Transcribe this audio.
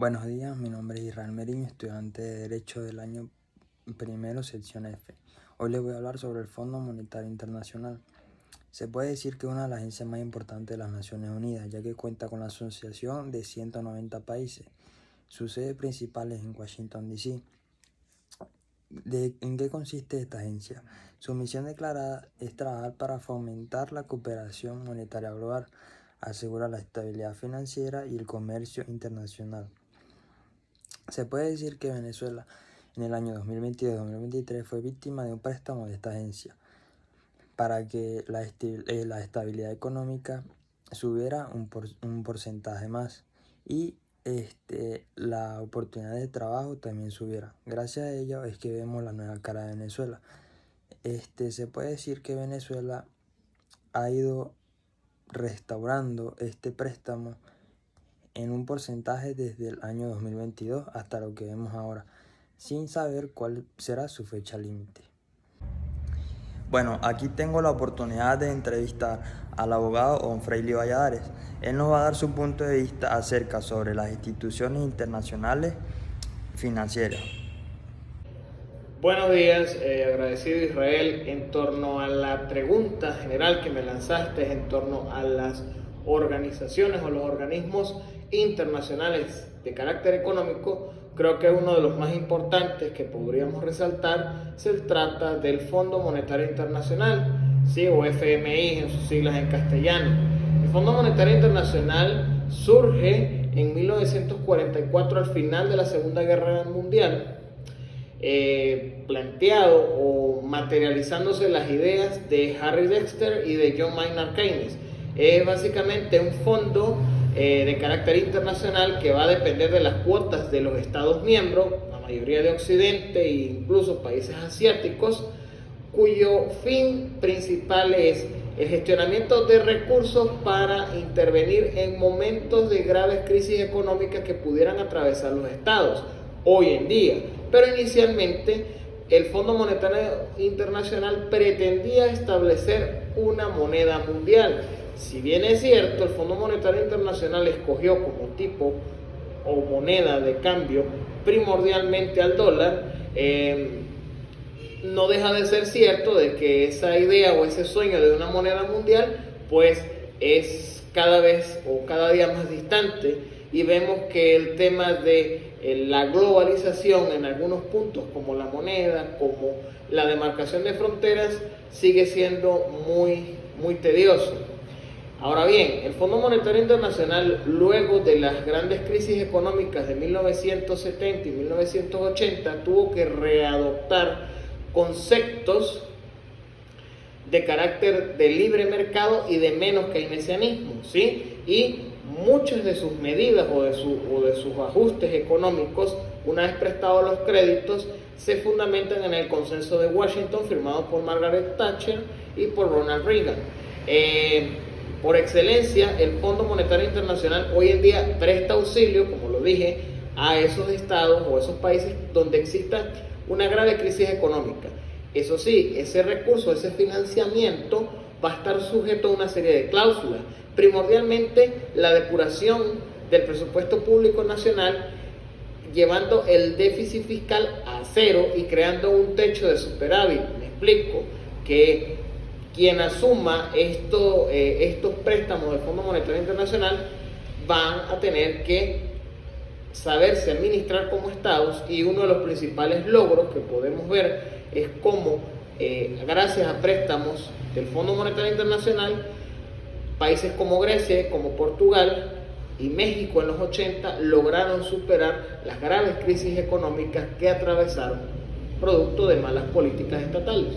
Buenos días, mi nombre es Israel Meriño, estudiante de Derecho del año primero, sección F. Hoy les voy a hablar sobre el Fondo Monetario Internacional. Se puede decir que es una de las agencias más importantes de las Naciones Unidas, ya que cuenta con la asociación de 190 países. Su sede principal es en Washington, D.C. ¿En qué consiste esta agencia? Su misión declarada es trabajar para fomentar la cooperación monetaria global, asegurar la estabilidad financiera y el comercio internacional. Se puede decir que Venezuela en el año 2022-2023 fue víctima de un préstamo de esta agencia para que la estabilidad económica subiera un porcentaje más y la oportunidad de trabajo también subiera. Gracias a ello es que vemos la nueva cara de Venezuela. Se puede decir que Venezuela ha ido restaurando este préstamo en un porcentaje desde el año 2022 hasta lo que vemos ahora, sin saber cuál será su fecha límite. Bueno, aquí tengo la oportunidad de entrevistar al abogado don Freily Valladares. Él nos va a dar su punto de vista acerca sobre las instituciones internacionales financieras. Buenos días, agradecido Israel en torno a la pregunta general que me lanzaste en torno a las organizaciones o los organismos internacionales de carácter económico. Creo que uno de los más importantes que podríamos resaltar se trata del Fondo Monetario Internacional, ¿sí? O FMI en sus siglas en castellano. El Fondo Monetario Internacional surge en 1944 al final de la Segunda Guerra Mundial, planteado o materializándose las ideas de Harry Dexter y de John Maynard Keynes. Es básicamente un fondo de carácter internacional que va a depender de las cuotas de los Estados miembros, la mayoría de Occidente e incluso países asiáticos, cuyo fin principal es el gestionamiento de recursos para intervenir en momentos de graves crisis económicas que pudieran atravesar los estados hoy en día. Pero inicialmente el Fondo Monetario Internacional pretendía establecer una moneda mundial. Si bien es cierto, el Fondo Monetario Internacional escogió como tipo o moneda de cambio primordialmente al dólar, no deja de ser cierto de que esa idea o ese sueño de una moneda mundial pues es cada vez o cada día más distante, y vemos que el tema de la globalización en algunos puntos como la moneda, como la demarcación de fronteras, sigue siendo muy tedioso. Ahora bien, el Fondo Monetario Internacional, luego de las grandes crisis económicas de 1970 y 1980, tuvo que readoptar conceptos de carácter de libre mercado y de menos keynesianismo, ¿sí? Y muchas de sus medidas o de sus ajustes económicos, una vez prestados los créditos, se fundamentan en el consenso de Washington firmado por Margaret Thatcher y por Ronald Reagan. Por excelencia, el Fondo Monetario Internacional hoy en día presta auxilio, como lo dije, a esos estados o esos países donde exista una grave crisis económica. Eso sí, ese recurso, ese financiamiento va a estar sujeto a una serie de cláusulas, primordialmente la depuración del presupuesto público nacional, llevando el déficit fiscal a cero y creando un techo de superávit. Me explico, que quien asuma estos préstamos del Fondo Monetario Internacional van a tener que saberse administrar como estados, y uno de los principales logros que podemos ver es cómo gracias a préstamos del Fondo Monetario Internacional, países como Grecia, como Portugal y México en los 80 lograron superar las graves crisis económicas que atravesaron producto de malas políticas estatales.